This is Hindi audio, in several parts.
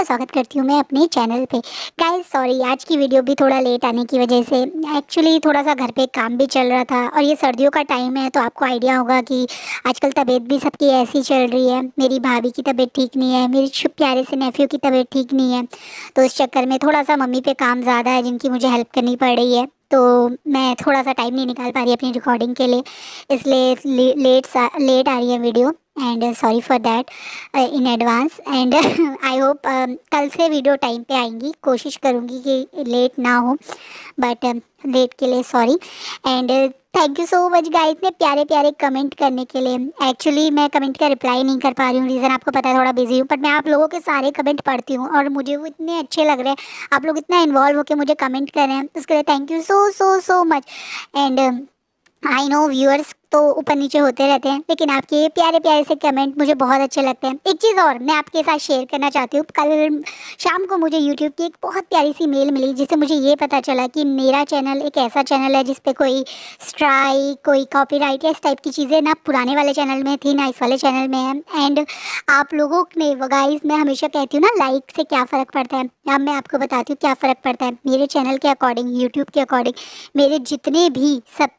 स्वागत करती हूँ मैं अपने चैनल पे। गाइस सॉरी आज की वीडियो भी थोड़ा लेट आने की वजह से, एक्चुअली थोड़ा सा घर पे काम भी चल रहा था और ये सर्दियों का टाइम है तो आपको आइडिया होगा कि आजकल तबीयत भी सबकी ऐसी चल रही है। मेरी भाभी की तबीयत ठीक नहीं है, मेरे प्यारे से नेफ्यू की तबीयत ठीक नहीं है, तो इस चक्कर में थोड़ा सा मम्मी पे काम ज़्यादा है जिनकी मुझे हेल्प करनी पड़ रही है। तो मैं थोड़ा सा टाइम नहीं निकाल पा रही अपनी रिकॉर्डिंग के लिए, इसलिए लेट आ रही है video and sorry for that in advance. And I hope कल से वीडियो टाइम पे आएंगी, कोशिश करूँगी कि लेट ना हो, बट लेट के लिए sorry. And thank you so much guys इतने प्यारे प्यारे कमेंट करने के लिए। एक्चुअली मैं कमेंट का रिप्लाई नहीं कर पा रही हूँ, रीज़न आपको पता है थोड़ा बिजी हूँ, बट मैं आप लोगों के सारे कमेंट पढ़ती हूँ और मुझे वो इतने अच्छे लग रहे हैं। आप लोग इतना इन्वॉल्व होकर मुझे कमेंट कर रहे हैं, उसके लिए thank you so so so much. And I know viewers तो ऊपर नीचे होते रहते हैं, लेकिन आपके ये प्यारे प्यारे से कमेंट मुझे बहुत अच्छे लगते हैं। एक चीज़ और मैं आपके साथ शेयर करना चाहती हूँ, कल शाम को मुझे यूट्यूब की एक बहुत प्यारी सी मेल मिली जिससे मुझे ये पता चला कि मेरा चैनल एक ऐसा चैनल है जिस पे कोई स्ट्राइक, कोई कॉपीराइट या इस टाइप की चीज़ें ना पुराने वाले चैनल में थी ना इस वाले चैनल में है। एंड आप लोगों ने गाइस, मैं हमेशा कहती हूँ ना लाइक से क्या फ़र्क पड़ता है, अब मैं आपको बताती हूँ क्या फ़र्क पड़ता है। मेरे चैनल के अकॉर्डिंग, यूट्यूब के अकॉर्डिंग, मेरे जितने भी सब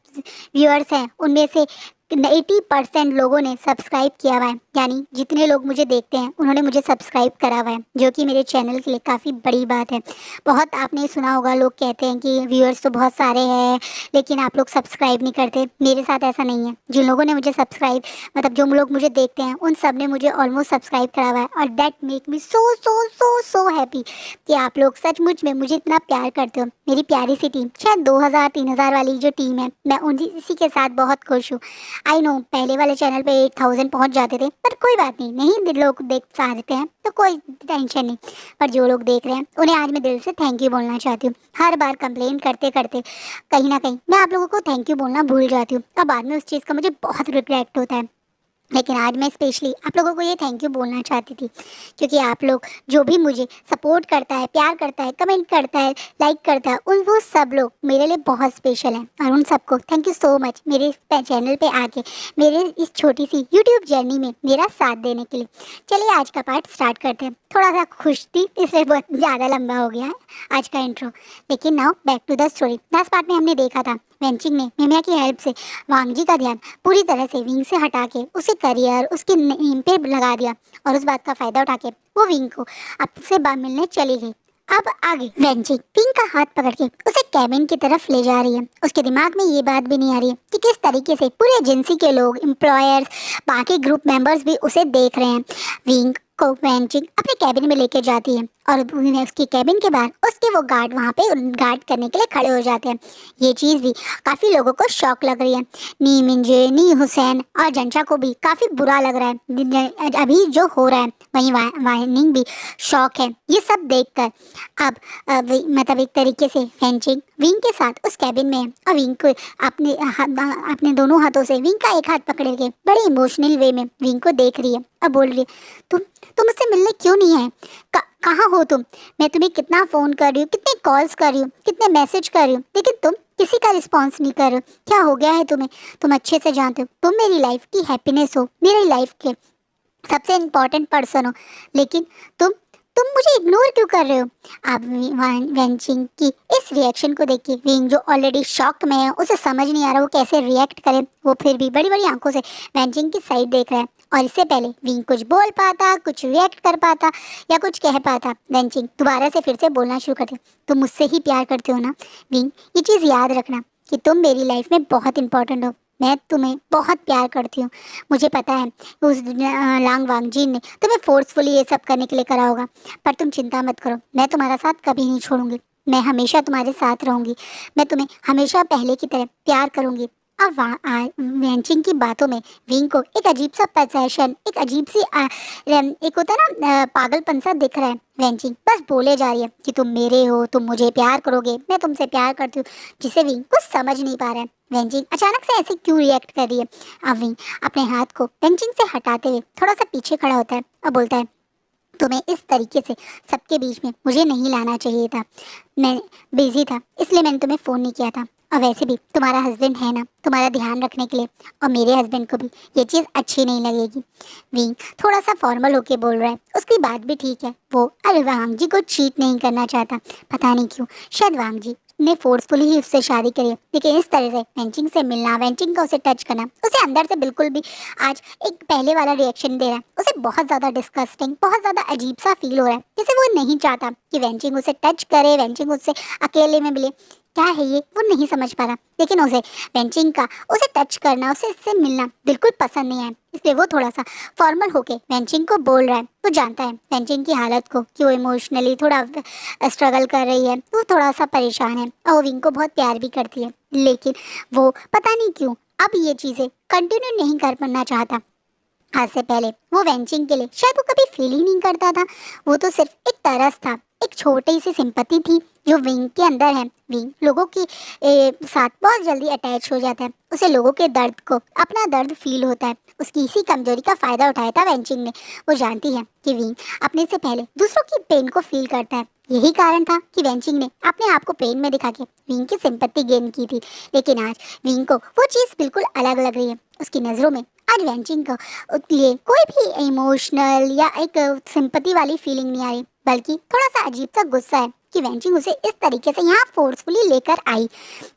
व्यूअर्स हैं उनमें से 80% लोगों ने सब्सक्राइब किया हुआ है, यानी जितने लोग मुझे देखते हैं उन्होंने मुझे सब्सक्राइब करा हुआ है, जो कि मेरे चैनल के लिए काफ़ी बड़ी बात है। बहुत आपने सुना होगा लोग कहते हैं कि व्यूअर्स तो बहुत सारे हैं लेकिन आप लोग सब्सक्राइब नहीं करते। मेरे साथ ऐसा नहीं है। जिन लोगों ने मुझे सब्सक्राइब, मतलब जो लोग मुझे देखते हैं उन सब ने मुझे ऑलमोस्ट सब्सक्राइब करा हुआ है, और that make me so so so so happy कि आप लोग सचमुच में मुझे इतना प्यार करते हो। मेरी प्यारी सी टीम, शायद 2000-3000 वाली जो टीम है, मैं उन्हीं इसी के साथ बहुत खुश हूँ। आई नो पहले वाले चैनल पे 8000 पहुंच जाते थे, पर कोई बात नहीं, नहीं लोग देख पाते हैं तो कोई टेंशन नहीं। पर जो लोग देख रहे हैं उन्हें आज मैं दिल से थैंक यू बोलना चाहती हूँ। हर बार कंप्लेन करते करते कहीं ना कहीं मैं आप लोगों को थैंक यू बोलना भूल जाती हूँ, और बाद में उस चीज़ का मुझे बहुत रिग्रेट होता है। लेकिन आज मैं स्पेशली आप लोगों को ये थैंक यू बोलना चाहती थी, क्योंकि आप लोग जो भी मुझे सपोर्ट करता है, प्यार करता है, कमेंट करता है, लाइक करता है, उन वो सब लोग मेरे लिए बहुत स्पेशल हैं, और उन सबको थैंक यू सो मच मेरे इस चैनल पे आके मेरे इस छोटी सी यूट्यूब जर्नी में मेरा साथ देने के लिए। चलिए आज का पार्ट स्टार्ट करते हैं। थोड़ा सा खुश थी इसलिए बहुत ज़्यादा लंबा हो गया है आज का इंट्रो, लेकिन now back to the story. Last part में हमने देखा था वेंचिंग ने मिमिया की हेल्प से वांगजी का ध्यान पूरी तरह से विंग से हटा के उसे करियर उसके नेम पे लगा दिया, और उस बात का फायदा उठा के वो विंग को आपसे मिलने चली गई। अब आगे वेंचिंग विंग का हाथ पकड़ के उसे कैबिन की तरफ ले जा रही है। उसके दिमाग में ये बात भी नहीं आ रही है कि किस तरीके से पूरे एजेंसी के लोग, एम्प्लॉयर्स, बाकी ग्रुप मेंबर्स भी उसे देख रहे हैं। विंग को वेंचिंग अपने कैबिन में लेके जाती है, और उसकी कैबिन के बाहर उसके वो गार्ड वहाँ पे गार्ड करने के लिए खड़े हो जाते हैं। ये चीज़ भी काफ़ी लोगों को शौक लग रही है। नी मिंजे, नी हुसैन और जंशा को भी काफ़ी बुरा लग रहा है अभी जो हो रहा है, वहीं वाइनिंग भी शौक है ये सब देखकर। मतलब एक तरीके से वेंचिंग विंग के साथ उस कैबिन में है, और विंग को अपने दोनों हाथों से विंग का एक हाथ पकड़ के बड़े इमोशनल वे में विंग को देख रही है। अब बोल रही है, तुम मुझसे मिलने क्यों नहीं आए? कहाँ हो तुम? मैं तुम्हें कितना फ़ोन कर रही हूँ, कितने कॉल्स कर रही हूँ, कितने मैसेज कर रही हूँ, लेकिन तुम किसी का रिस्पॉन्स नहीं कर रहे हो। क्या हो गया है तुम्हें? तुम अच्छे से जानते हो तुम मेरी लाइफ की हैप्पीनेस हो, मेरी लाइफ के सबसे इम्पोर्टेंट पर्सन हो, लेकिन तुम मुझे इग्नोर क्यों कर रहे हो? अब वेंचिंग की इस रिएक्शन को देख के विंग जो ऑलरेडी शॉक में है, उसे समझ नहीं आ रहा वो कैसे रिएक्ट करे। वो फिर भी बड़ी बड़ी आंखों से वेंचिंग की साइड देख रहा है, और इससे पहले विंग कुछ बोल पाता, कुछ रिएक्ट कर पाता या कुछ कह पाता, वेंचिंग दोबारा से फिर से बोलना शुरू करती, तुम मुझसे ही प्यार करते हो ना विंग? ये चीज़ याद रखना कि तुम मेरी लाइफ में बहुत इंपॉर्टेंट हो, मैं तुम्हें बहुत प्यार करती हूँ। मुझे पता है उस लांग वांगजी ने तुम्हें फोर्सफुली ये सब करने के लिए करा होगा, पर तुम चिंता मत करो, मैं तुम्हारा साथ कभी नहीं छोड़ूंगी, मैं हमेशा तुम्हारे साथ रहूंगी, मैं तुम्हें हमेशा पहले की तरह प्यार करूंगी। अब वेंचिंग की बातों में विंग को एक अजीब सा पोसेशन, एक अजीब सी एक होता है ना पागलपन सा दिख रहा है। वेंचिंग बस बोले जा रही है कि तुम मेरे हो, तुम मुझे प्यार करोगे, मैं तुमसे प्यार करती हूँ, जिसे विंग कुछ समझ नहीं पा रहा है। वेंचिंग अचानक से ऐसे क्यों रिएक्ट कर रही है? अब विंग अपने हाथ को वेंचिंग से हटाते हुए थोड़ा सा पीछे खड़ा होता है और बोलता है, तुम्हें इस तरीके से सबके बीच में मुझे नहीं लाना चाहिए था, मैं बिजी था इसलिए मैंने तुम्हें फ़ोन नहीं किया था। और वैसे भी तुम्हारा हस्बैंड है ना तुम्हारा ध्यान रखने के लिए, और मेरे हस्बैंड को भी ये चीज़ अच्छी नहीं लगेगी। विंग थोड़ा सा फॉर्मल होके बोल रहा है, उसकी बात भी ठीक है। वो अरे वांग जी को चीट नहीं करना चाहता, पता नहीं क्यों। शायद वांग जी ने फोर्सफुली ही उससे शादी करी है, लेकिन इस तरह से वेंचिंग से मिलना, वेंचिंग का उसे टच करना, उसे अंदर से बिल्कुल भी आज एक पहले वाला रिएक्शन दे रहा है। उसे बहुत ज़्यादा डिस्कस्टिंग, बहुत ज़्यादा अजीब सा फील हो रहा है, जैसे वो नहीं चाहता कि वेंचिंग उसे टच करे, वेंचिंग उससे अकेले में मिले। क्या है ये वो नहीं समझ पा रहा, लेकिन उसे वेंचिंग का उसे टच करना, उसे इससे मिलना बिल्कुल पसंद नहीं है। इसलिए वो थोड़ा सा फॉर्मल होके वेंचिंग को बोल रहा है। वो जानता है वेंचिंग की हालत को, कि वो इमोशनली थोड़ा स्ट्रगल कर रही है, वो थोड़ा सा परेशान है, और वो विंग को बहुत प्यार भी करती है, लेकिन वो पता नहीं क्यों अब ये चीज़ें कंटिन्यू नहीं कर पाना चाहता। आज से पहले वो वेंचिंग के लिए शायद वो कभी फील ही नहीं करता था। वो तो सिर्फ एक तरस था, एक छोटी सी सिंपैथी थी जो विंग के अंदर है। विंग लोगों की साथ बहुत जल्दी अटैच हो जाता है, उसे लोगों के दर्द को अपना दर्द फील होता है। उसकी इसी कमजोरी का फायदा उठाया था वेंचिंग ने। वो जानती है कि विंग अपने से पहले दूसरों की पेन को फील करता है। यही कारण था कि वेंचिंग ने अपने आप को पेन में दिखा के विंग की सिंपैथी गेन की थी। लेकिन आज विंग को वो चीज़ बिल्कुल अलग लग रही है। उसकी नज़रों में आज वेंचिंग को लिए कोई भी इमोशनल या एक सिंपैथी वाली फीलिंग नहीं आ रही, बल्कि थोड़ा सा अजीब सा गुस्सा है कि वेंचिंग उसे इस तरीके से यहाँ फोर्सफुली लेकर आई।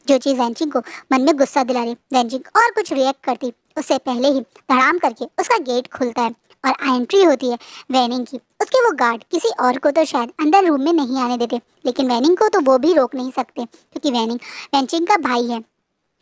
जो चीज़ वेंचिंग को मन में गुस्सा दिला रही, वेंचिंग और कुछ रिएक्ट करती उससे पहले ही धड़ाम करके उसका गेट खुलता है और एंट्री होती है वेनिंग की। उसके वो गार्ड किसी और को तो शायद अंदर रूम में नहीं आने देते, लेकिन वेनिंग को तो वो भी रोक नहीं सकते, क्योंकि वेनिंग वेंचिंग का भाई है।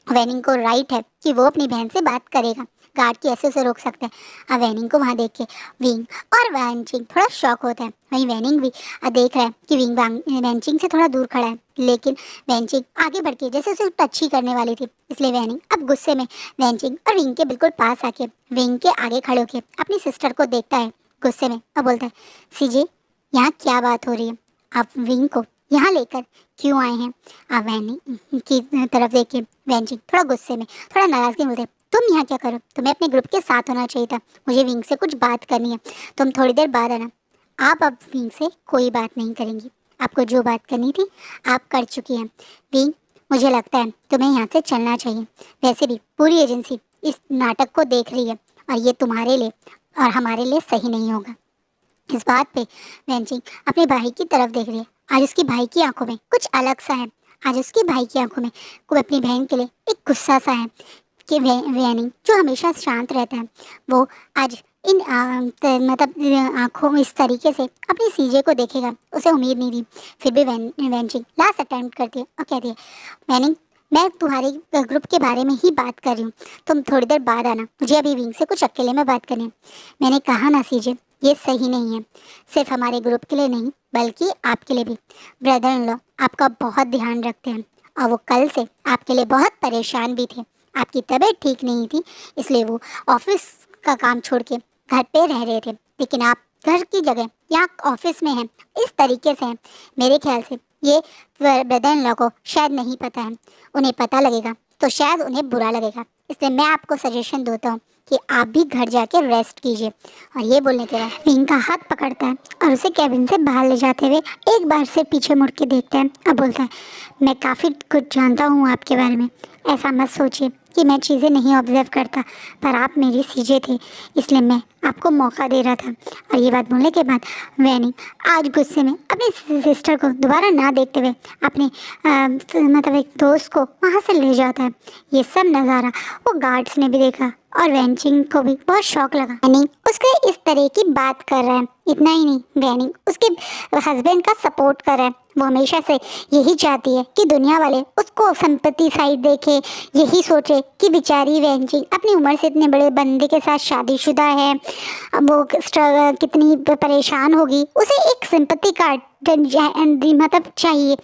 वेनिंग को राइट है कि वो अपनी बहन से बात करेगा। गार्ड कैसे उसे रोक सकते हैं। अब वेनिंग को वहाँ देख के विंग और वेंचिंग थोड़ा शॉक होता है। वहीं वेनिंग भी देख रहा है कि विंग वेंचिंग से थोड़ा दूर खड़ा है, लेकिन वेंचिंग आगे बढ़ के जैसे उसे टच ही करने वाली थी। इसलिए वेनिंग अब गुस्से में वेंचिंग और विंग के बिल्कुल पास आके विंग के आगे खड़े होके अपनी सिस्टर को देखता है गुस्से में और बोलता है, सीजे यहाँ क्या बात हो रही है, आप विंग को यहाँ लेकर क्यों आए हैं। आप वेनिंग की तरफ देख के वेंचिंग थोड़ा गुस्से में थोड़ा नाराजगी बोलते, तुम यहाँ क्या करो, तुम्हें अपने ग्रुप के साथ होना चाहिए था, मुझे विंग से कुछ बात करनी है, तुम थोड़ी देर बाद आना। आप अब विंग से कोई बात नहीं करेंगी, आपको जो बात करनी थी आप कर चुकी हैं। विंग मुझे लगता है तुम्हें यहाँ से चलना चाहिए। वैसे भी पूरी एजेंसी इस नाटक को देख रही है, और ये तुम्हारे लिए और हमारे लिए सही नहीं होगा। इस बात पे वेंचिंग अपने भाई की तरफ देख रही है। आज उसकी भाई की आंखों में कुछ अलग सा है। आज उसकी भाई की आंखों में कोई अपनी बहन के लिए एक गुस्सा सा है कि वेनिंग जो हमेशा शांत रहता है, वो आज इन मतलब आंखों इस तरीके से अपनी सीजे को देखेगा, उसे उम्मीद नहीं थी। फिर भी वेंचिंग लास्ट अटेम्प्ट करती है और कहती है, वेनिंग मैं तुम्हारे ग्रुप के बारे में ही बात कर रही हूँ, तुम थोड़ी देर बाद आना, मुझे अभी विंग से कुछ अकेले में बात करनी है। मैंने कहा ना सीजे, ये सही नहीं है, सिर्फ हमारे ग्रुप के लिए नहीं बल्कि आपके लिए भी। ब्रदर इन लॉ आपका बहुत ध्यान रखते हैं, और वो कल से आपके लिए बहुत परेशान भी थे। आपकी तबीयत ठीक नहीं थी, इसलिए वो ऑफिस का काम छोड़ के घर पे रह रहे थे, लेकिन आप घर की जगह यहाँ ऑफिस में हैं, इस तरीके से हैं। मेरे ख्याल से ये ब्रदर इन लॉ को शायद नहीं पता है, उन्हें पता लगेगा तो शायद उन्हें बुरा लगेगा। इसलिए मैं आपको सजेशन देता हूँ कि आप भी घर जाके रेस्ट कीजिए। और ये बोलने के बाद विंग का हाथ पकड़ता है और उसे कैबिन से बाहर ले जाते हुए एक बार से पीछे मुड़ के देखता है और बोलता है, मैं काफ़ी कुछ जानता हूँ आपके बारे में, ऐसा मत सोचिए कि मैं चीज़ें नहीं ऑब्जर्व करता, पर आप मेरी सीजे थे इसलिए मैं आपको मौका दे रहा था। और ये बात बोलने के बाद वेनिंग आज गुस्से में अपनी सिस्टर को दोबारा ना देखते हुए अपने मतलब एक दोस्त को वहाँ से ले जाता है। ये सब नज़ारा वो गार्ड्स ने भी देखा और वेंचिंग को भी बहुत शौक लगा। वेनिंग उसके इस तरह की बात कर रहा है। इतना ही नहीं, वेनिंग उसके हस्बैंड का सपोर्ट कर रहा है। वो हमेशा से यही चाहती है कि दुनिया वाले उसको संपत्ति साइड देखे, यही सोचे कि बेचारी वेंचिंग अपनी उम्र से इतने बड़े बंदे के साथ शादीशुदा है, अब वो कितनी परेशान होगी, उसे एक सिंपत्ति कार्ड मतलब चाहिए,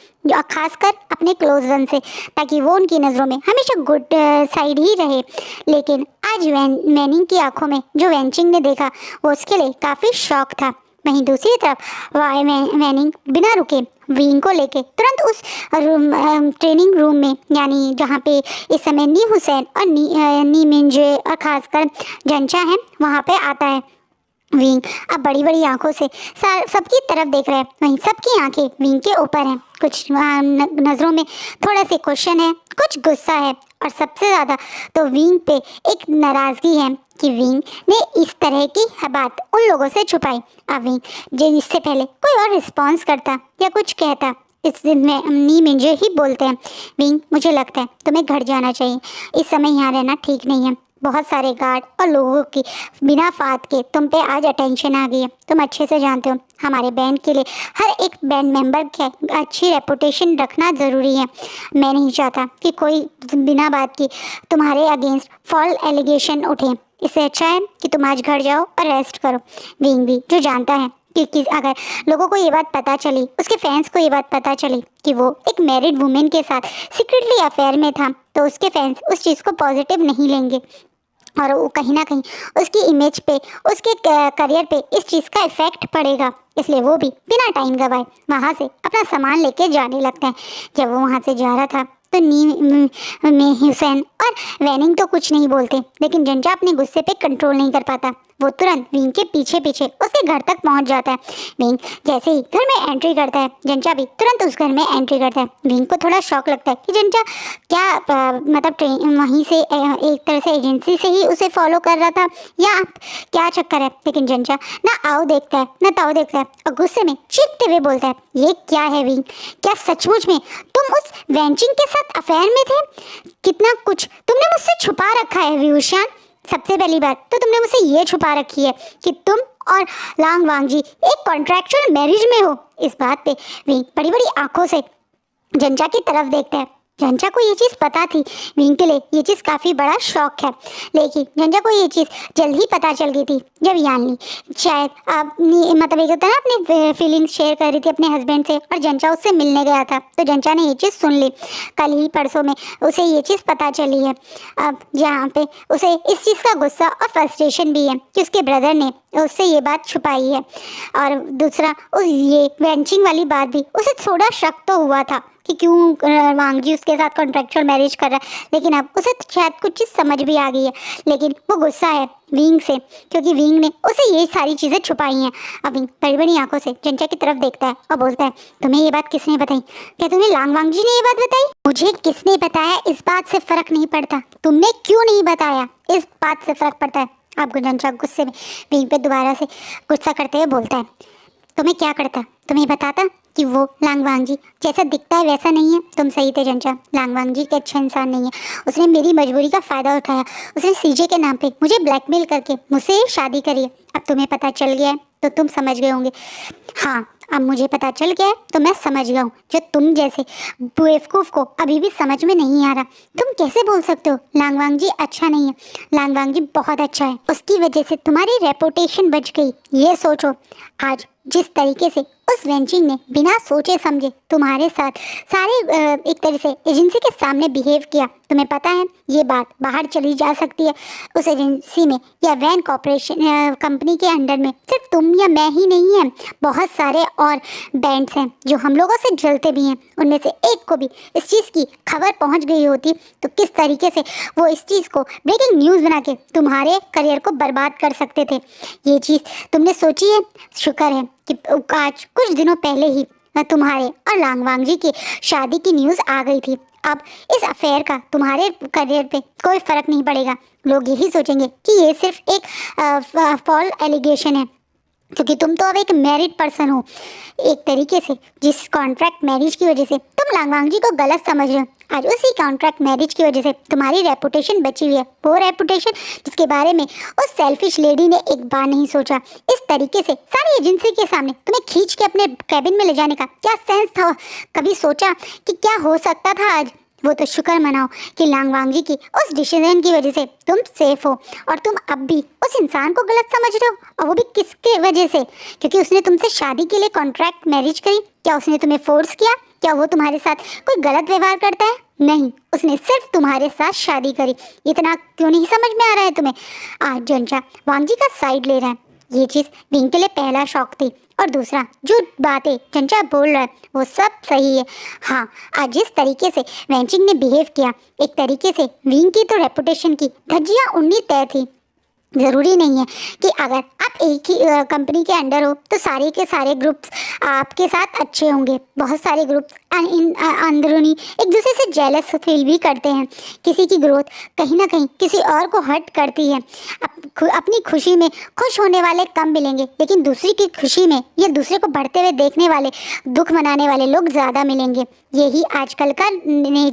खासकर अपने क्लोज वन से, ताकि वो उनकी नज़रों में हमेशा गुड साइड ही रहे। लेकिन आज वेनिंग की आंखों में जो वेंचिंग ने देखा वो उसके लिए काफ़ी शौक था। वहीं दूसरी तरफ वेनिंग बिना रुके विंग को लेके तुरंत उस ट्रेनिंग रूम में, यानी जहाँ पे इस समय नी हुसैन और नी मिंजे और खासकर जंचा है, वहाँ पे आता है। विंग अब बड़ी बड़ी आंखों से सबकी तरफ देख रहा है। वहीं सबकी आंखें विंग के ऊपर हैं। कुछ नज़रों में थोड़ा सा क्वेश्चन है, कुछ गुस्सा है, और सबसे ज़्यादा तो विंग पे एक नाराज़गी है कि विंग ने इस तरह की बात उन लोगों से छुपाई। अब विंग जो इससे पहले कोई और रिस्पॉन्स करता या कुछ कहता, इस दिन में अम्मी मुझे ही बोलते हैं, विंग मुझे लगता है तुम्हें घर जाना चाहिए, इस समय यहाँ रहना ठीक नहीं है। बहुत सारे गार्ड और लोगों की बिना फात के तुम पे आज अटेंशन आ गई है। तुम अच्छे से जानते हो हमारे बैंड के लिए हर एक बैंड मेंबर की अच्छी रेपुटेशन रखना ज़रूरी है। मैं नहीं चाहता कि कोई बिना बात की तुम्हारे अगेंस्ट फॉल्स एलिगेशन उठे। इससे अच्छा है कि तुम आज घर जाओ और रेस्ट करो। विंग भी जो जानता है कि अगर लोगों को ये बात पता चली, उसके फैंस को ये बात पता चली कि वो एक मैरिड वुमेन के साथ सीक्रेटली अफेयर में था, तो उसके फैंस उस चीज़ को पॉजिटिव नहीं लेंगे और वो कहीं ना कहीं उसकी इमेज पे, उसके करियर पे इस चीज़ का इफेक्ट पड़ेगा। इसलिए वो भी बिना टाइम गवाए वहाँ से अपना सामान लेके जाने लगता है। जब वो वहाँ से जा रहा था तो नीम में हुसैन और वैनिंग तो कुछ नहीं बोलते, लेकिन जंजा अपने गुस्से पे कंट्रोल नहीं कर पाता। वो तुरंत विंग के पीछे पीछे उसके घर तक पहुंच जाता है। विंग जैसे ही घर में एंट्री करता है, जंजा भी तुरंत उस घर में एंट्री करता है। विंग को थोड़ा शौक लगता है कि जंजा क्या मतलब ट्रेन वहीं से एक तरह से एजेंसी से ही उसे फॉलो कर रहा था या क्या चक्कर है। लेकिन जंजा ना आओ देखता है ना ताओ देखता है और गुस्से में चीखते हुए बोलता है, ये क्या है विंग, क्या सचमुच में तुम उस वेंचिंग के साथ अफेयर में थे? कितना कुछ तुमने मुझसे छुपा रखा है व्यूशान। सबसे पहली बात तो तुमने मुझसे ये छुपा रखी है कि तुम और लांग वांगजी एक कॉन्ट्रैक्चुअल मैरिज में हो। इस बात पे विंग बड़ी बड़ी आंखों से जंजा की तरफ देखता है। जंजा को ये चीज़ पता थी, विंग के लिए ये चीज़ काफ़ी बड़ा शौक है, लेकिन जंजा को ये चीज़ जल्द ही पता चल गई थी जब यानली शायद अपनी मतलब एक होता है ना अपनी फीलिंग्स शेयर कर रही थी अपने हस्बैंड से और जंजा उससे मिलने गया था। तो जंजा ने ये चीज़ सुन ली। कल ही परसों में उसे ये चीज़ पता चली है। अब जहाँ पे उसे इस चीज़ का गुस्सा और फ्रस्ट्रेशन भी है कि उसके ब्रदर ने उससे ये बात छुपाई है। और दूसरा उस ये वेंचिंग वाली बात भी उसे थोड़ा शक तो हुआ था कि क्यों वांगजी उसके साथ कॉन्ट्रैक्चुअल मैरिज कर रहा है, लेकिन अब उसे शायद कुछ चीज़ समझ भी आ गई है। लेकिन वो गुस्सा है विंग से क्योंकि विंग ने उसे ये सारी चीज़ें छुपाई हैं। अब विंग बड़ी बड़ी आंखों से जंजा की तरफ देखता है और बोलता है, तुम्हें ये बात किसने बताई? क्या तुम्हें लांग वांगजी ने ये बात बताई? मुझे किसने बताया इस बात से फ़र्क नहीं पड़ता, तुमने क्यों नहीं बताया इस बात से फ़र्क पड़ता है। अब जंजा गुस्से में विंग पे दोबारा से गुस्सा करते हुए बोलता है, तुम्हें क्या करता, तुम्हें बताता कि वो लांग वांगजी जैसा दिखता है वैसा नहीं है। तुम सही थे जंजा, लांग वांगजी के अच्छा इंसान नहीं है। उसने मेरी मजबूरी का फ़ायदा उठाया, उसने सीजे के नाम पे मुझे ब्लैकमेल करके मुझसे शादी करी है। अब तुम्हें पता चल गया है तो तुम समझ गए होंगे। हाँ, अब मुझे पता चल गया है तो मैं समझ गया हूँ। जो तुम जैसे बेवकूफ़ को अभी भी समझ में नहीं आ रहा। तुम कैसे बोल सकते हो लांग वांगजी अच्छा नहीं है? लांग वांगजी बहुत अच्छा है, उसकी वजह से तुम्हारी रेपुटेशन बच गई। ये सोचो आज जिस तरीके से उस वेंचिंग ने बिना सोचे समझे तुम्हारे साथ सारे एक तरह से एजेंसी के सामने बिहेव किया। तुम्हें पता है ये बात बाहर चली जा सकती है उस एजेंसी में या वैन कॉर्पोरेशन कंपनी के अंडर में सिर्फ तुम या मैं ही नहीं है, बहुत सारे और बैंड्स हैं जो हम लोगों से जलते भी हैं। उनमें से एक को भी इस चीज़ की खबर पहुंच गई होती तो किस तरीके से वो इस चीज़ को ब्रेकिंग न्यूज़ बना के तुम्हारे करियर को बर्बाद कर सकते थे। ये चीज़ तुमने सोची है? शुक्र है कि आज कुछ दिनों पहले ही तुम्हारे और लांग वांगजी की शादी की न्यूज़ आ गई थी। अब इस अफेयर का तुम्हारे करियर पे कोई फ़र्क नहीं पड़ेगा। लोग यही सोचेंगे कि ये सिर्फ एक फॉल एलिगेशन है, क्योंकि तुम तो अब एक मैरिड पर्सन हो। एक तरीके से जिस कॉन्ट्रैक्ट मैरिज की वजह से तुम लांग वांगजी को गलत समझ रहे हो, आज उसी कॉन्ट्रैक्ट मैरिज की वजह से तुम्हारी रेपुटेशन बची हुई है। वो रेपुटेशन जिसके बारे में उस सेल्फिश लेडी ने एक बार नहीं सोचा। इस तरीके से सारी एजेंसी के सामने तुम्हें खींच के अपने कैबिन में ले जाने का क्या सेंस था? कभी सोचा कि क्या हो सकता था आज? वो तो शुक्र मनाओ कि लांग वांगजी की उस डिसीजन की वजह से तुम सेफ हो और तुम अब भी उस इंसान को गलत समझ रहे हो, और वो भी किसके वजह से? क्योंकि उसने तुमसे शादी के लिए कॉन्ट्रैक्ट मैरिज करी। क्या उसने तुम्हें फोर्स किया? क्या वो तुम्हारे साथ कोई गलत व्यवहार करता है? नहीं, उसने सिर्फ तुम्हारे साथ शादी करी। इतना क्यों नहीं समझ में आ रहा है तुम्हें? आज जंजा वांगजी का साइड ले रहा है। ये चीज़ विंग के लिए पहला शौक थी, और दूसरा जो बातें जंजा बोल रहा है वो सब सही है। हाँ, आज जिस तरीके से वेंचिंग ने बिहेव किया, एक तरीके से विंग की तो रेपुटेशन की धज्जियाँ उड़नी तय थी। ज़रूरी नहीं है कि अगर आप एक ही कंपनी के अंडर हो तो सारे के सारे ग्रुप्स आपके साथ अच्छे होंगे। बहुत सारे ग्रुप्स अंदरूनी एक दूसरे से जेलस फील भी करते हैं। किसी की ग्रोथ कहीं ना कहीं किसी और को हर्ट करती है। अपनी खुशी में खुश होने वाले कम मिलेंगे, लेकिन दूसरी की खुशी में या दूसरे को बढ़ते हुए देखने वाले, दुख मनाने वाले लोग ज़्यादा मिलेंगे। यही आजकल का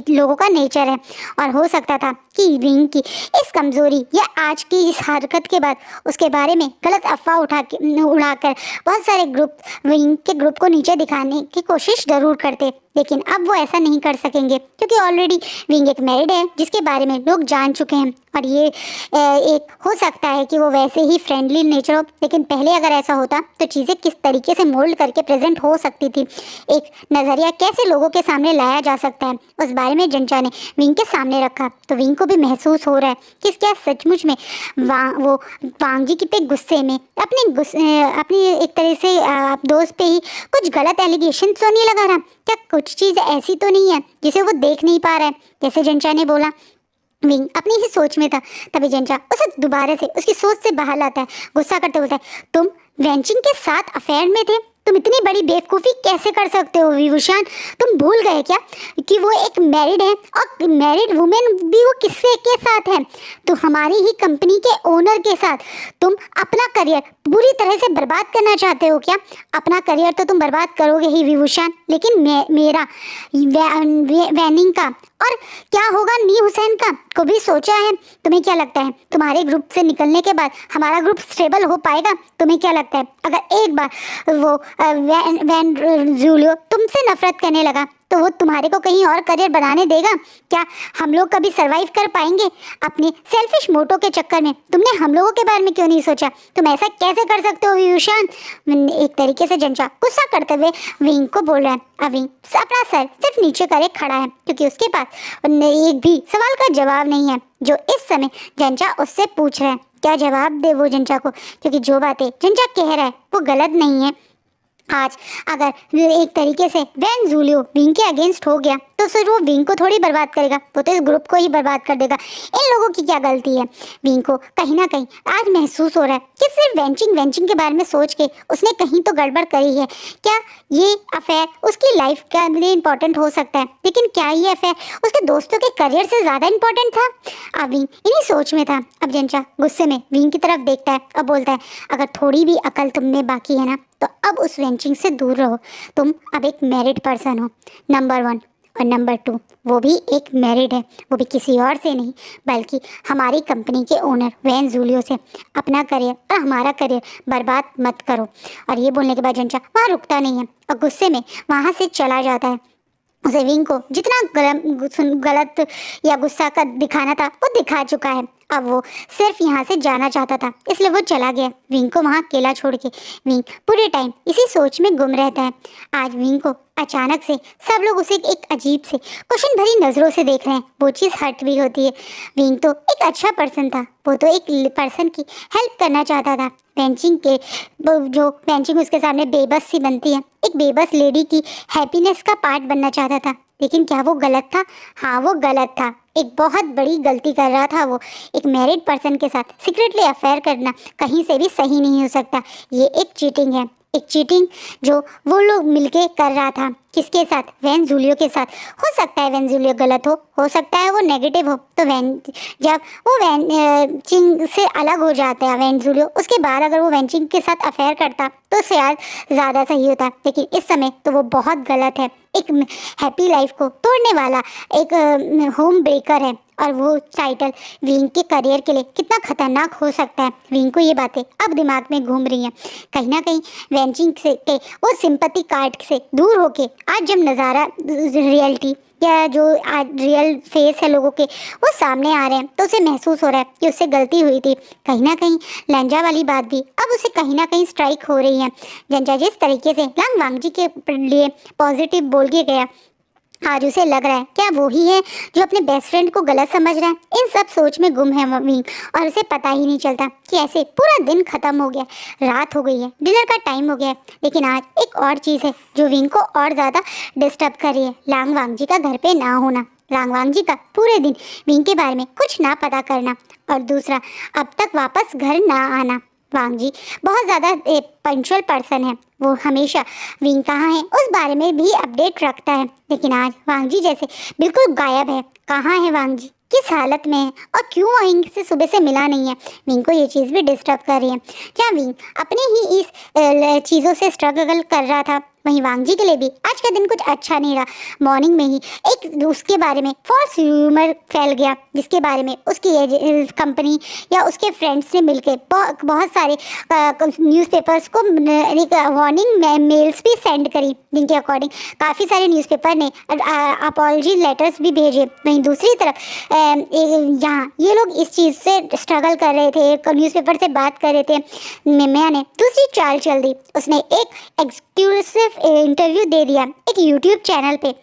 लोगों का नेचर है। और हो सकता था कि विंग की इस कमज़ोरी या आज की इस हरकत के बाद उसके बारे में गलत अफवाह उड़ाकर बहुत सारे ग्रुप विंग के ग्रुप को नीचे दिखाने की कोशिश ज़रूर करते, लेकिन अब वो ऐसा नहीं कर सकेंगे क्योंकि ऑलरेडी विंग एक मैरिड है जिसके बारे में लोग जान चुके हैं। और ये एक हो सकता है कि वो वैसे ही फ्रेंडली नेचर हो, लेकिन पहले अगर ऐसा होता तो चीज़ें किस तरीके से मोल्ड करके प्रेजेंट हो सकती थी, एक नज़रिया कैसे लोगों के सामने लाया जा सकता है, उस बारे में जंचा ने विंग के सामने रखा। तो विंग को भी महसूस हो रहा है कि क्या सचमुच में वो वांग जी की पे गुस्से में अपनी एक तरह से दोस्त पे ही कुछ गलत एलिगेशन तो नहीं लगा रहा। क्या कुछ चीज़ ऐसी तो नहीं है जिसे वो देख नहीं पा रहा है, जैसे जंचा ने बोला। विंग अपनी ही सोच में था, तभी जंचा उसे दोबारा से उसकी सोच से बाहर लाता है। गुस्सा करते बोलता है, तुम वेंचिंग के साथ अफेयर में थे? तुम इतनी बड़ी बेवकूफ़ी कैसे कर सकते हो विभूषण? तुम भूल गए क्या कि वो एक मैरिड है, और मैरिड वुमेन भी वो किससे के साथ है? तो हमारी ही कंपनी के ओनर के साथ। तुम अपना करियर पूरी तरह से बर्बाद करना चाहते हो क्या? अपना करियर तो तुम बर्बाद करोगे ही विभूषण, लेकिन मेरा वैनिंग का और क्या होगा नी हुसैन का को भी सोचा है? तुम्हें क्या लगता है तुम्हारे ग्रुप से निकलने के बाद हमारा ग्रुप स्टेबल हो पाएगा? तुम्हें क्या लगता है अगर एक बार वो वैन जूलियो तुमसे नफरत करने लगा तो वो तुम्हारे को कहीं और करियर बनाने देगा क्या? हम लोग कभी सरवाइव कर पाएंगे? अपने सेल्फिश मोटो के चक्कर में तुमने हम लोगों के बारे में क्यों नहीं सोचा? तुम ऐसा कैसे कर सकते हो विभूषण? एक तरीके से जंचा गुस्सा करते हुए विंग को बोल रहा है। अब विंग अपना सर सिर्फ नीचे करे खड़ा है क्योंकि उसके पास एक भी सवाल का जवाब नहीं है जो इस समय जंचा उससे पूछ रहा है। क्या जवाब दे वो जंचा को, क्योंकि जो बातें जंचा कह रहा है वो गलत नहीं है। आज अगर एक तरीके से वैन जूलियो विंग के अगेंस्ट हो गया तो फिर वो विंग को थोड़ी बर्बाद करेगा, वो तो इस ग्रुप को ही बर्बाद कर देगा। इन लोगों की क्या गलती है? विंग को कहीं ना कहीं आज महसूस हो रहा है कि सिर्फ वेंचिंग के बारे में सोच के उसने कहीं तो गड़बड़ करी है। क्या ये अफेयर उसकी लाइफ के लिए इम्पोर्टेंट हो सकता है, लेकिन क्या ये अफेयर उसके दोस्तों के करियर से ज़्यादा इम्पोर्टेंट था? अब विंग इन्हीं सोच में था। अब जंचा गुस्से में विंग की तरफ देखता है और बोलता है, अगर थोड़ी भी अकल तुम में बाकी है ना तो अब उस वेंचिंग से दूर रहो। तुम अब एक मैरिड पर्सन हो, नंबर 1, और नंबर 2 वो भी एक मैरिड है, वो भी किसी और से नहीं बल्कि हमारी कंपनी के ओनर वैन जूलियो से। अपना करियर और हमारा करियर बर्बाद मत करो। और ये बोलने के बाद जंचा वहाँ रुकता नहीं है और गुस्से में वहाँ से चला जाता है। उसे विंग को जितना गलत या गुस्सा का दिखाना था वो दिखा चुका है। अब वो सिर्फ यहाँ से जाना चाहता था, इसलिए वो चला गया विंग को वहाँ अकेला छोड़ के। विंग पूरे टाइम इसी सोच में गुम रहता है। आज विंग को अचानक से सब लोग उसे एक अजीब से क्वेश्चन भरी नज़रों से देख रहे हैं। वो चीज़ हर्ट भी होती है। विंग तो एक अच्छा पर्सन था, वो तो एक पर्सन की हेल्प करना चाहता था। बेंचिंग उसके सामने बेबस सी बनती है, एक बेबस लेडी की हैप्पीनेस का पार्ट बनना चाहता था। लेकिन क्या वो गलत था? हाँ वो गलत था, एक बहुत बड़ी गलती कर रहा था वो। एक मैरिड पर्सन के साथ सीक्रेटली अफेयर करना कहीं से भी सही नहीं हो सकता। ये एक चीटिंग है, एक चीटिंग जो वो लोग मिलके कर रहा था। किसके साथ? वैन जूलियो के साथ। हो सकता है वैन जूलियो गलत हो सकता है वो नेगेटिव हो। तो जब वो वैनचिंग से अलग हो जाता है वैन जूलियो, उसके बाद अगर वो वैनचिंग के साथ अफेयर करता तो शायद ज़्यादा सही होता, लेकिन इस समय तो वो बहुत गलत है। एक हैप्पी लाइफ को तोड़ने वाला एक होम ब्रेकर है, और वो टाइटल विंग के करियर के लिए कितना खतरनाक हो सकता है। विंग को ये बातें अब दिमाग में घूम रही हैं। कहीं ना कहीं वेंचिंग से के वो सिंपैथी कार्ड से दूर होके आज जब नज़ारा रियलिटी या जो आज रियल फेस है लोगों के वो सामने आ रहे हैं तो उसे महसूस हो रहा है कि उससे गलती हुई थी। कहीं ना कहीं लंजा वाली बात भी अब उसे कहीं ना कहीं स्ट्राइक हो रही है। जंजा जिस तरीके से लांग वांगजी के लिए पॉजिटिव बोल के गया, आज उसे लग रहा है क्या वो ही है जो अपने बेस्ट फ्रेंड को गलत समझ रहा है। इन सब सोच में गुम है विंग, और उसे पता ही नहीं चलता कि ऐसे पूरा दिन खत्म हो गया, रात हो गई है, डिनर का टाइम हो गया है। लेकिन आज एक और चीज़ है जो विंग को और ज़्यादा डिस्टर्ब कर रही है, लांग वांगजी का घर पे ना होना। लांग वांगजी का पूरे दिन विंग के बारे में कुछ ना पता करना। और दूसरा, अब तक वापस घर ना आना। वांग जी बहुत ज़्यादा पंक्चुअल पर्सन है, वो हमेशा विंग कहाँ है उस बारे में भी अपडेट रखता है, लेकिन आज वांग जी जैसे बिल्कुल गायब है। कहाँ है वांग जी, किस हालत में है और क्यों विंग से सुबह से मिला नहीं है। विंग को ये चीज़ भी डिस्टर्ब कर रही है। क्या विंग अपने ही इस चीज़ों से स्ट्रगल कर रहा था, वहीं वांग जी के लिए भी आज का दिन कुछ अच्छा नहीं रहा। मॉर्निंग में ही एक उसके बारे में फॉल्स र्यूमर फैल गया, जिसके बारे में उसकी कंपनी या उसके फ्रेंड्स ने मिलकर बहुत सारे न्यूज़पेपर्स को एक वार्निंग मेल्स भी सेंड करी, जिनके अकॉर्डिंग काफ़ी सारे न्यूज़पेपर ने अपॉलजी लेटर्स भी भेजे। वहीं दूसरी तरफ यहाँ ये लोग इस चीज़ से स्ट्रगल कर रहे थे, न्यूज़पेपर से बात कर रहे थे। मिमिया ने दूसरी चाल चल दी, उसने एक एक्सक्लूसिव इंटरव्यू दे दिया एक यूट्यूब चैनल पे,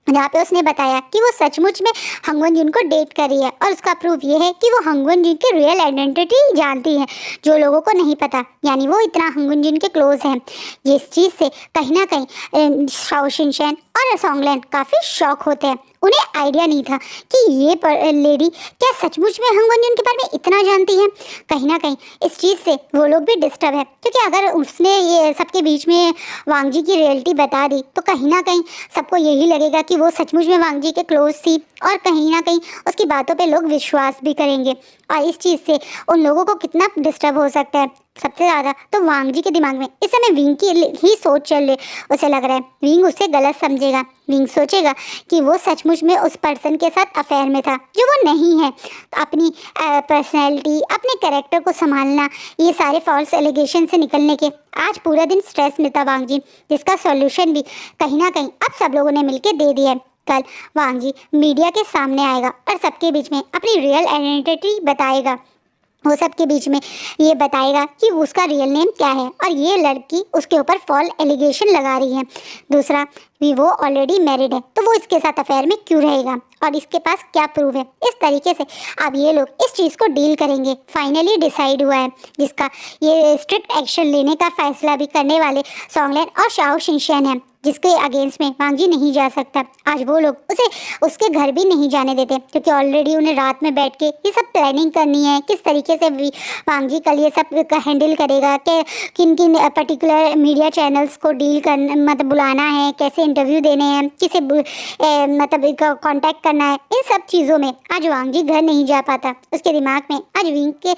जहाँ पे उसने बताया कि वो सचमुच में हंगवन जिन को डेट कर रही है, और उसका प्रूफ ये है कि वो हंगवन जिन की रियल आइडेंटिटी जानती है, जो लोगों को नहीं पता। यानी वो इतना हंगवन जिन के क्लोज हैं। इस चीज़ से कहीं ना कहीं शाओ शिनचैन और सॉन्गलैंड काफ़ी शॉक होते हैं। उन्हें आइडिया नहीं था कि ये लेडी क्या सचमुच में हंगवन जिन के बारे में इतना जानती है। कहीं ना कहीं इस चीज़ से वो लोग भी डिस्टर्ब है, क्योंकि अगर उसने ये सबके बीच में वांग जी की रियलिटी बता दी तो कहीं ना कहीं सबको यही लगेगा कि वो सचमुच में वांग जी के क्लोज थी, और कहीं ना कहीं उसकी बातों पे लोग विश्वास भी करेंगे। और इस चीज़ से उन लोगों को कितना डिस्टर्ब हो सकता है। सबसे ज़्यादा तो वांग जी के दिमाग में इस समय विंग की ही सोच चल रही। उसे लग रहा है विंग उसे गलत समझेगा, विंग सोचेगा कि वो सचमुच में उस पर्सन के साथ अफेयर में था, जो वो नहीं है। तो अपनी पर्सनैलिटी, अपने कैरेक्टर को संभालना, ये सारे फॉल्स एलिगेशन से निकलने के आज पूरा दिन स्ट्रेस में था वांग जी, जिसका सॉल्यूशन भी कहीं ना कहीं अब सब लोगों ने मिलकर दे दिया है। कल वांग जी मीडिया के सामने आएगा और सबके बीच में अपनी रियल आइडेंटिटी बताएगा। वो सबके बीच में ये बताएगा कि उसका रियल नेम क्या है, और ये लड़की उसके ऊपर फॉल एलिगेशन लगा रही है। दूसरा, भी वो ऑलरेडी मैरिड है, तो वो इसके साथ अफेयर में क्यों रहेगा, और इसके पास क्या प्रूफ है। इस तरीके से अब ये लोग इस चीज़ को डील करेंगे। फाइनली डिसाइड हुआ है, जिसका ये स्ट्रिक्ट एक्शन लेने का फैसला भी करने वाले सॉन्गलैंड और शाओ शिनचैन है, जिसके अगेंस्ट में वांग जी नहीं जा सकता। आज वो लोग उसे उसके घर भी नहीं जाने देते, क्योंकि ऑलरेडी उन्हें रात में बैठ के ये सब प्लानिंग करनी है, किस तरीके से वांग जी कल ये सब हैंडल करेगा, कि किन किन पर्टिकुलर मीडिया चैनल्स को डील कर मतलब बुलाना है, कैसे इंटरव्यू देने हैं, किसे मतलब कांटेक्ट करना है। इन सब चीज़ों में आज वांग जी घर नहीं जा पाता। उसके दिमाग में आज विंग के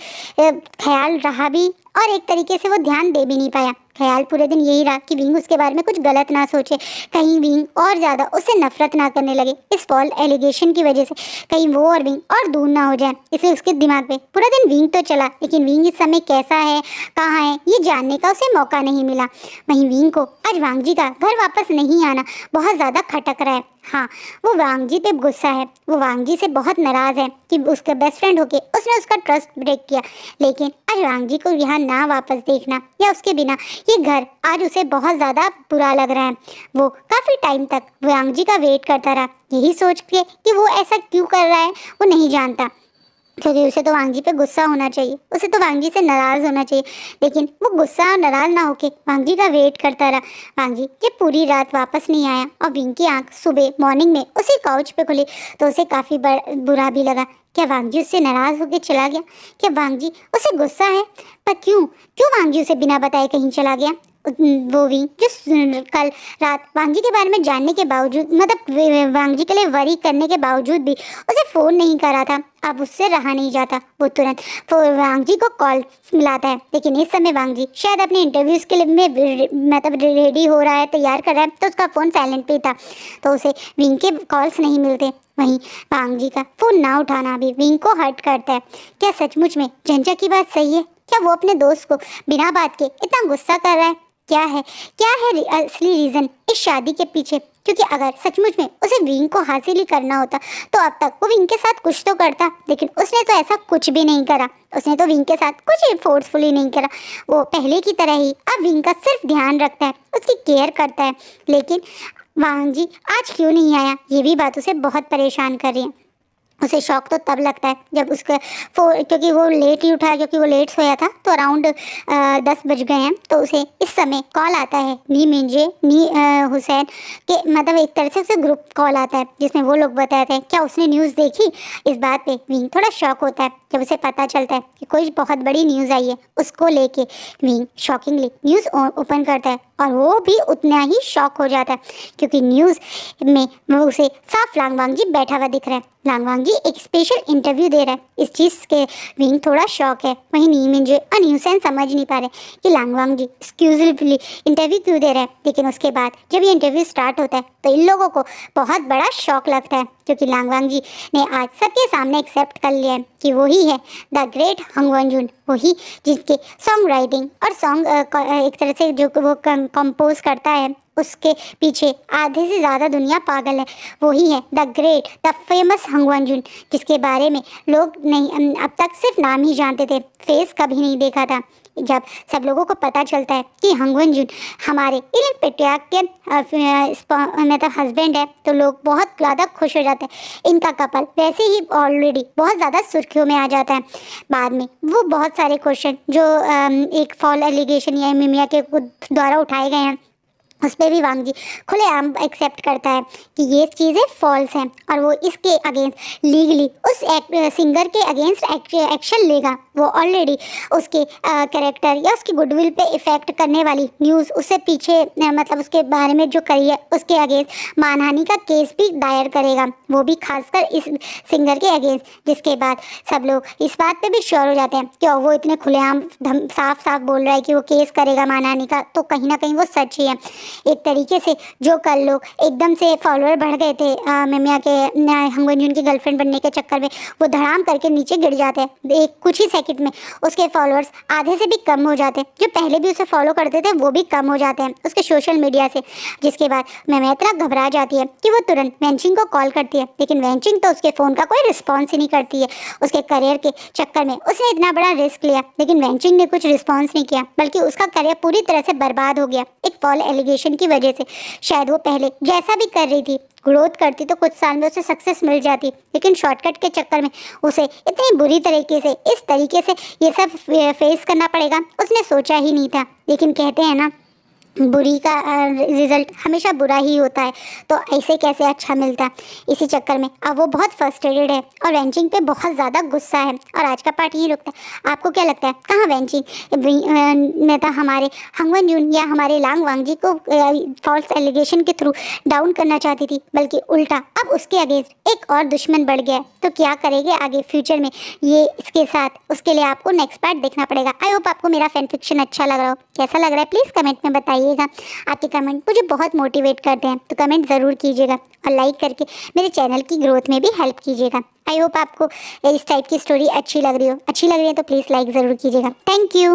ख्याल रहा भी, और एक तरीके से वो ध्यान दे भी नहीं पाया। ख्याल पूरे दिन यही रहा कि विंग उसके बारे में कुछ गलत ना सोचे, कहीं विंग और ज़्यादा उससे नफरत ना करने लगे इस फॉल एलिगेशन की वजह से, कहीं वो और विंग और दूर ना हो जाए। इसलिए उसके दिमाग में पूरा दिन विंग तो चला, लेकिन विंग इस समय कैसा है, कहाँ है, ये जानने का उसे मौका नहीं मिला। वहीं विंग को आज वांग जी का घर वापस नहीं आना बहुत ज़्यादा खटक रहा है। हाँ, वो वांग जी पे गुस्सा है, वो वांग जी से बहुत नाराज़ है कि उसका बेस्ट फ्रेंड होके उसने उसका ट्रस्ट ब्रेक किया। लेकिन आज वांग जी को यहाँ ना वापस देखना या उसके बिना ये घर आज उसे बहुत ज़्यादा बुरा लग रहा है। वो काफ़ी टाइम तक वांग जी का वेट करता रहा, यही सोच के कि वो ऐसा क्यों कर रहा है वो नहीं जानता, क्योंकि उसे तो वांग जी पे गुस्सा होना चाहिए, उसे तो वांग जी से नाराज़ होना चाहिए। लेकिन वो गुस्सा और नाराज़ ना होके वांग जी का वेट करता रहा। वांग जी जब पूरी रात वापस नहीं आया और विंग की आँख सुबह मॉर्निंग में उसी काउच पे खुली, तो उसे काफ़ी बुरा भी लगा। क्या वांग जी उससे नाराज़ होकर चला गया? क्या वांग जी उसे गुस्सा है? पर क्यों क्यों वांग जी उसे बिना बताए कहीं चला गया? वो विंग जो कल रात वांग जी के बारे में जानने के बावजूद, मतलब वांग जी के लिए वरी करने के बावजूद भी उसे फ़ोन नहीं करा था, अब उससे रहा नहीं जाता। वो तुरंत वांग जी को कॉल मिलाता है। लेकिन इस समय वांग जी शायद अपने इंटरव्यूज़ के लिए मतलब रेडी हो रहा है, तैयार कर रहा है, तो उसका फ़ोन साइलेंट पे था, तो उसे विंग के कॉल्स नहीं मिलते। वहीं वांग जी का फ़ोन ना उठाना भी विंग को हर्ट करता है। क्या सचमुच में झंझा की बात सही है? क्या वो अपने दोस्त को बिना बात के इतना गुस्सा कर रहा है? क्या है असली रीज़न इस शादी के पीछे? क्योंकि अगर सचमुच में उसे विंग को हासिल ही करना होता तो अब तक वो विंग के साथ कुछ तो करता, लेकिन उसने तो ऐसा कुछ भी नहीं करा। उसने तो विंग के साथ कुछ फोर्सफुली नहीं करा। वो पहले की तरह ही अब विंग का सिर्फ ध्यान रखता है, उसकी केयर करता है। लेकिन वांग जी आज क्यों नहीं आया, ये भी बात उसे बहुत परेशान कर रही है। उसे शॉक तो तब लगता है जब उसका क्योंकि वो लेट ही उठा, क्योंकि वो लेट सोया था, तो अराउंड 10 बज गए हैं। तो उसे इस समय कॉल आता है नी मिंजे नी हुसैन के, मतलब एक तरह से उसे ग्रुप कॉल आता है जिसमें वो लोग बताते हैं क्या उसने न्यूज़ देखी। इस बात पे विंग थोड़ा शॉक होता है जब उसे पता चलता है कि कोई बहुत बड़ी न्यूज़ आई है उसको लेके। विंग शॉकिंगली न्यूज़ ओपन करता है और वो भी उतना ही शॉक हो जाता है क्योंकि न्यूज़ में वो उसे साफ लांगवांग जी बैठा हुआ दिख रहा है। लांगवांग जी एक स्पेशल इंटरव्यू दे रहा है। इस चीज़ के विंग थोड़ा शॉक है। वहीं नी मिंजे और नी हुसैन समझ नहीं पा रहे कि लांगवांग जी एक्सक्लूसिवली इंटरव्यू क्यों दे रहे हैं। लेकिन उसके बाद जब ये इंटरव्यू स्टार्ट होता है तो इन लोगों को बहुत बड़ा शॉक लगता है क्योंकि लांगवांग जी ने आज सबके सामने एक्सेप्ट कर लिया है कि वही है द ग्रेट हंग वनजुन, वही जिनके सॉन्ग राइटिंग और सॉन्ग एक तरह से जो वो कंपोज करता है उसके पीछे आधे से ज़्यादा दुनिया पागल है। वही है द ग्रेट द फेमस हंग वनजुन, जिसके बारे में लोग नहीं अब तक सिर्फ नाम ही जानते थे, फेस कभी नहीं देखा था। जब सब लोगों को पता चलता है कि हंग वनजुन हमारे इलिन पेट्रियाक के मतलब हस्बैंड है तो लोग बहुत ज़्यादा खुश हो जाते हैं। इनका कपल वैसे ही ऑलरेडी बहुत ज़्यादा सुर्खियों में आ जाता है। बाद में वो बहुत सारे क्वेश्चन जो एक फॉल एलिगेशन या मिमिया के द्वारा उठाए गए हैं उस पर भी वांग जी खुलेआम एक्सेप्ट करता है कि ये चीज़ें फॉल्स हैं और वो इसके अगेंस्ट लीगली उस सिंगर के अगेंस्ट एक्शन लेगा। वो ऑलरेडी उसके कैरेक्टर या उसकी गुडविल पे इफ़ेक्ट करने वाली न्यूज़ उससे पीछे मतलब उसके बारे में जो करी है उसके अगेंस्ट मानहानि का केस भी दायर करेगा, वो भी खासकर इस सिंगर के अगेंस्ट। जिसके बाद सब लोग इस बात पे भी श्योर हो जाते हैं कि वो इतने खुलेआम साफ साफ बोल रहा है कि वो केस करेगा मानहानि का, तो कहीं ना कहीं वो सच ही है। एक तरीके से जो कल लोग एकदम से फॉलोअर बढ़ गए थे मिमिया के हंग वनजुन की गर्लफ्रेंड बनने के चक्कर में, वो धड़ाम करके नीचे गिर जाते हैं। एक कुछ ही सेकंड में उसके फॉलोअर्स आधे से भी कम हो जाते हैं। जो पहले भी उसे फॉलो करते थे वो भी कम हो जाते हैं उसके सोशल मीडिया से। जिसके बाद मिमिया इतना घबरा जाती है कि वो तुरंत वेंचिंग को कॉल करती है, लेकिन वेंचिंग तो उसके फ़ोन का कोई रिस्पॉन्स ही नहीं करती है। उसके करियर के चक्कर में उसने इतना बड़ा रिस्क लिया लेकिन वेंचिंग ने कुछ रिस्पॉन्स नहीं किया, बल्कि उसका करियर पूरी तरह से बर्बाद हो गया एक फॉल एलिगेशन की वजह से। शायद वो पहले जैसा भी कर रही थी ग्रोथ करती तो कुछ साल में उसे सक्सेस मिल जाती, लेकिन शॉर्टकट के चक्कर में उसे इतनी बुरी तरीके से इस तरीके से ये सब फेस करना पड़ेगा उसने सोचा ही नहीं था। लेकिन कहते हैं ना बुरी का रिजल्ट हमेशा बुरा ही होता है, तो ऐसे कैसे अच्छा मिलता है। इसी चक्कर में अब वो बहुत फ्रस्ट्रेटेड है और वेंचिंग पे बहुत ज़्यादा गुस्सा है। और आज का पार्ट यही रुकता है। आपको क्या लगता है कहाँ वेंचिंग नेता हमारे हंग वनजुन या हमारे लांगवांग जी को फॉल्स एलिगेशन के थ्रू डाउन करना चाहती थी, बल्कि उल्टा अब उसके अगेंस्ट एक और दुश्मन बढ़ गया है। तो क्या करेंगे आगे फ्यूचर में ये इसके साथ, उसके लिए आपको नेक्स्ट पार्ट देखना पड़ेगा। आई होप आपको मेरा फैन फिक्शन अच्छा लग रहा हो। कैसा लग रहा है प्लीज़ कमेंट में बताइएगा। आपके कमेंट मुझे बहुत मोटिवेट करते हैं, तो कमेंट ज़रूर कीजिएगा और लाइक करके मेरे चैनल की ग्रोथ में भी हेल्प कीजिएगा। आई होप आपको इस टाइप की स्टोरी अच्छी लग रही है तो प्लीज़ लाइक ज़रूर कीजिएगा। Thank you.